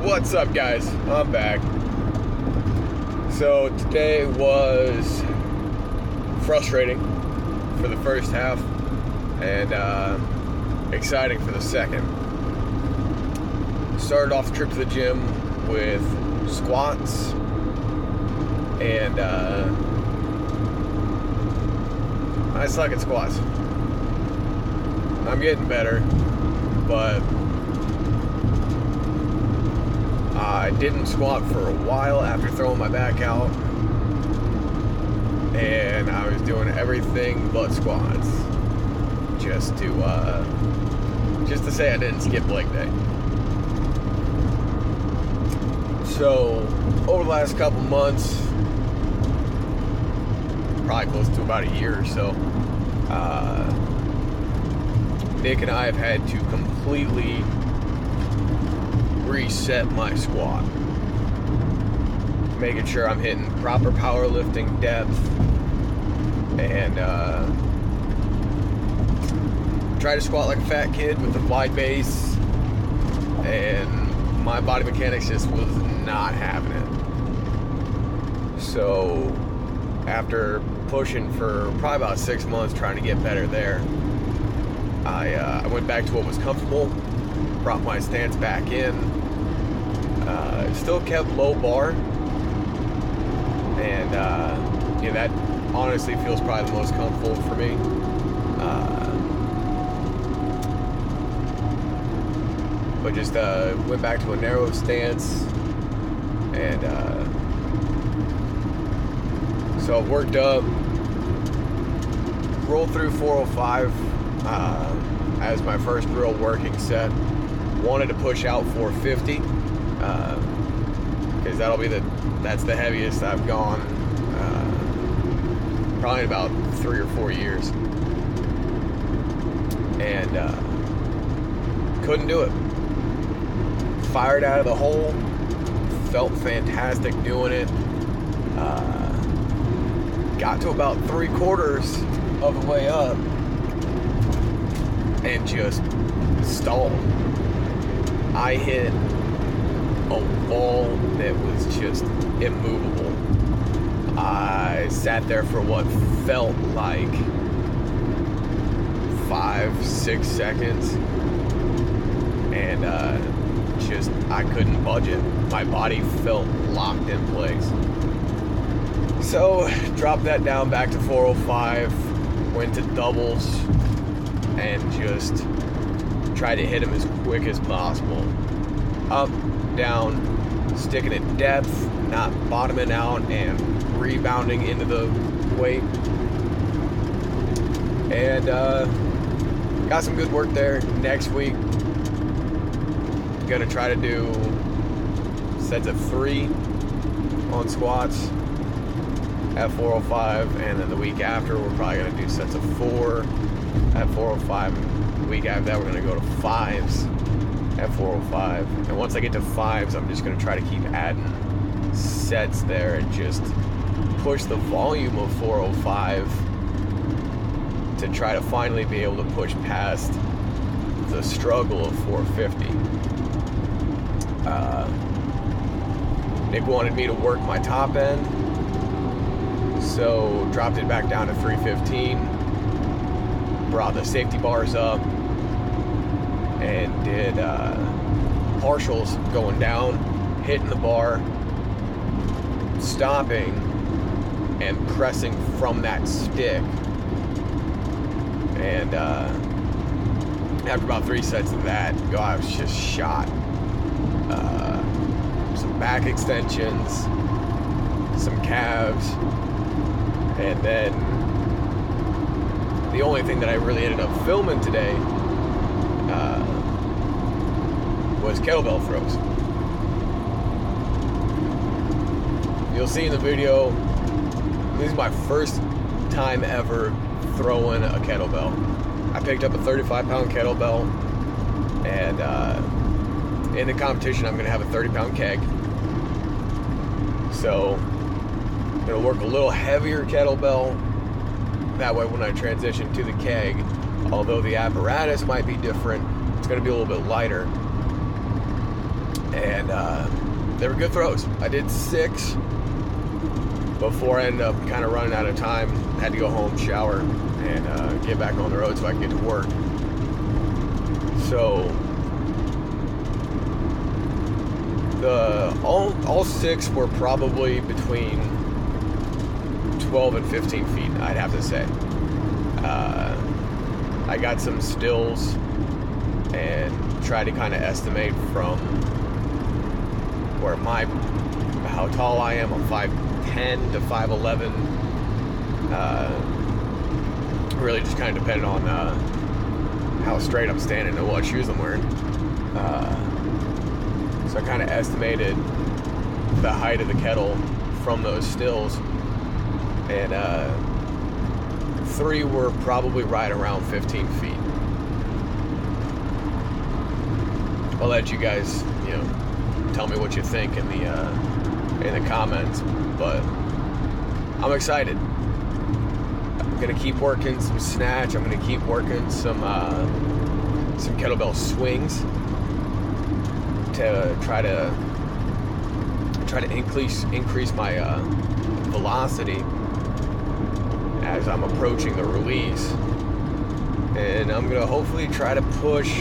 What's up, guys? I'm back. So today was frustrating for the first half and exciting for the second. Started off the trip to the gym with squats and I suck at squats. I'm getting better, but I didn't squat for a while after throwing my back out, and I was doing everything but squats just to say I didn't skip leg day. So over the last couple months, probably close to about a year or so, Nick and I have had to completely reset my squat, making sure I'm hitting proper powerlifting depth, and try to squat like a fat kid with a wide base, and my body mechanics just was not having it. So after pushing for probably about 6 months trying to get better there, I went back to what was comfortable, brought my stance back in, still kept low bar, and that honestly feels probably the most comfortable for me. But just went back to a narrow stance, and so I've worked up, rolled through 405 as my first real working set. Wanted to push out 450 because that's the heaviest I've gone probably in about 3 or 4 years, and couldn't do it. Fired out of the hole, felt fantastic doing it. Got to about 3/4 of the way up and just stalled. I hit a wall that was just immovable. I sat there for what felt like 5-6 seconds, and I couldn't budge it. My body felt locked in place. So dropped that down back to 405, went to doubles, and just tried to hit him as quick as possible. Up, down, sticking at depth, not bottoming out and rebounding into the weight. And got some good work there. Next week, gonna try to do sets of 3 on squats at 405, and then the week after we're probably gonna do sets of 4 at 405. The week after that we're gonna go to 5s at 405, and once I get to 5s, I'm just gonna try to keep adding sets there and just push the volume of 405 to try to finally be able to push past the struggle of 450. Nick wanted me to work my top end, so dropped it back down to 315, brought the safety bars up, and did partials going down, hitting the bar, stopping, and pressing from that stick. And after about 3 sets of that, I was just shot. Some back extensions, some calves, and then the only thing that I really ended up filming today was kettlebell throws. You'll see in the video, this is my first time ever throwing a kettlebell. I picked up a 35-pound kettlebell, and in the competition I'm going to have a 30-pound keg. So I'm going to work a little heavier kettlebell. That way when I transition to the keg, although the apparatus might be different, it's going to be a little bit lighter. And they were good throws. I did 6 before I ended up kind of running out of time. Had to go home, shower, and get back on the road so I can get to work. So all 6 were probably between 12 and 15 feet, I'd have to say. I got some stills and tried to kind of estimate from where how tall I am. I'm 5'10" to 5'11". Really just kind of depended on how straight I'm standing and what shoes I'm wearing. So I kind of estimated the height of the kettle from those stills, and 3 were probably right around 15 feet. I'll let you guys, tell me what you think in the comments, but I'm excited. I'm gonna keep working some snatch. I'm gonna keep working some kettlebell swings to try to increase my velocity as I'm approaching the release, and I'm gonna hopefully try to push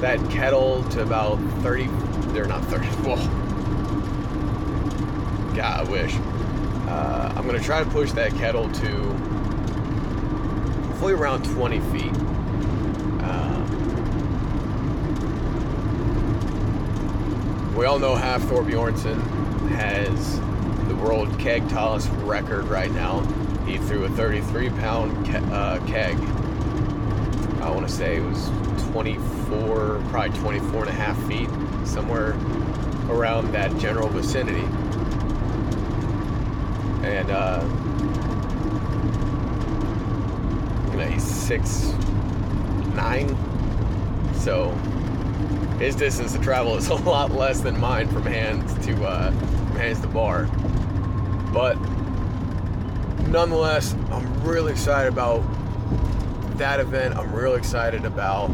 that kettle to about 30. They're not 30. Well, God, I wish. I'm gonna try to push that kettle to hopefully around 20 feet. We all know Hafthor Bjornsson has the world keg toss record right now. He threw a 33-pound keg. I want to say it was 24, probably 24 and a half feet, somewhere around that general vicinity. And he's 6'9", so his distance to travel is a lot less than mine from hands to bar. But nonetheless, I'm really excited about that event. I'm really excited about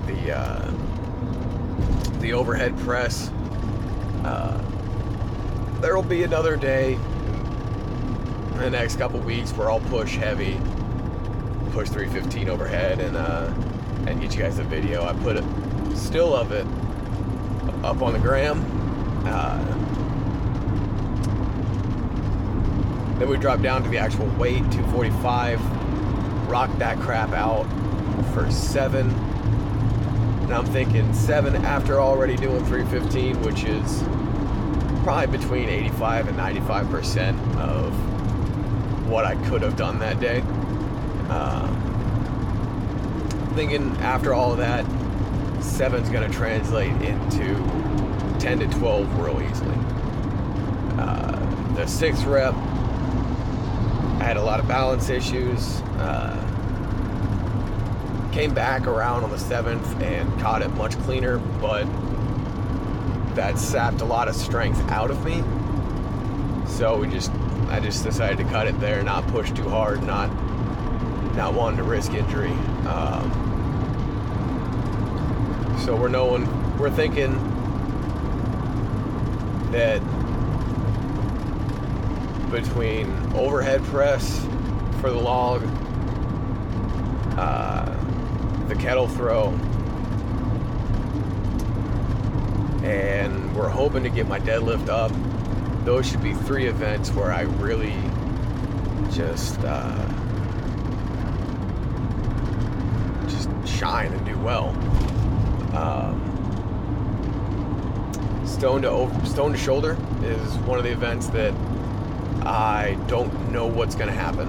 the overhead press. There will be another day in the next couple weeks where I'll push heavy, push 315 overhead, and get you guys a video. I put a still of it up on the gram. Then we drop down to the actual weight, 245. Rock that crap out for 7. And I'm thinking 7 after already doing 315, which is probably between 85 and 95% of what I could have done that day. Thinking after all of that, 7's going to translate into 10 to 12 real easily. The 6th rep, I had a lot of balance issues. Came back around on the 7th and caught it much cleaner, but that sapped a lot of strength out of me. So I just decided to cut it there, not push too hard, not wanting to risk injury. So we're thinking that between overhead press for the log, the kettle throw, and we're hoping to get my deadlift up. Those should be 3 events where I really just shine and do well. Stone to shoulder is one of the events that I don't know what's going to happen.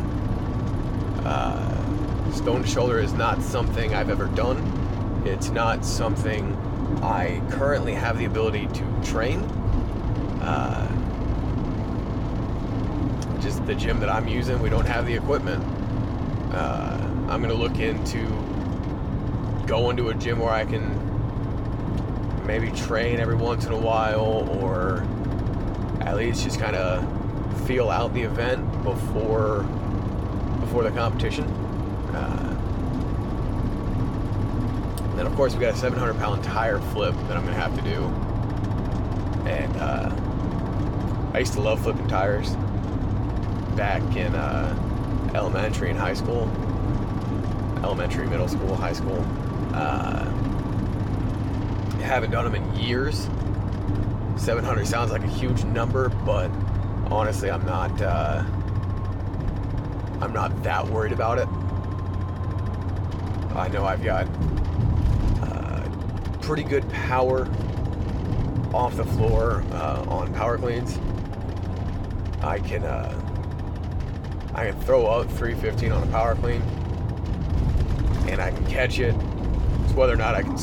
Stone to shoulder is not something I've ever done. It's not something I currently have the ability to train. Just the gym that I'm using, we don't have the equipment. I'm going to look into going to a gym where I can maybe train every once in a while, or at least just kind of feel out the event before the competition. Then of course we got a 700-pound tire flip that I'm gonna have to do, and I used to love flipping tires back in elementary and high school. Elementary, middle school, high school. Haven't done them in years. 700 sounds like a huge number, but honestly, I'm not that worried about it. I know I've got pretty good power off the floor on power cleans. I can throw out 315 on a power clean, and I can catch it. It's whether or not I can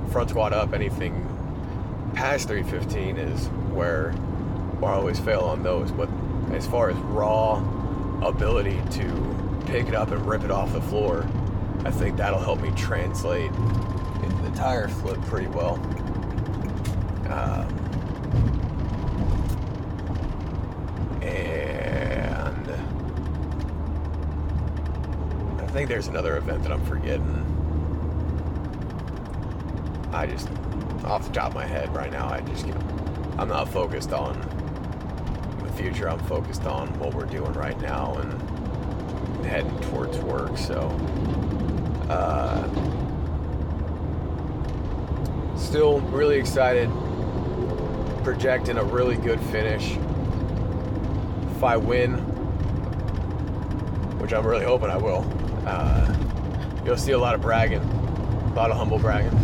front squat up anything past 315 is where I always fail on those. But as far as raw ability to pick it up and rip it off the floor, I think that'll help me translate into the tire flip pretty well. And I think there's another event that I'm forgetting. I just, off the top of my head right now, I'm not focused on the future. I'm focused on what we're doing right now and heading towards work. So still really excited, projecting a really good finish. If I win, which I'm really hoping I will, you'll see a lot of bragging, a lot of humble bragging.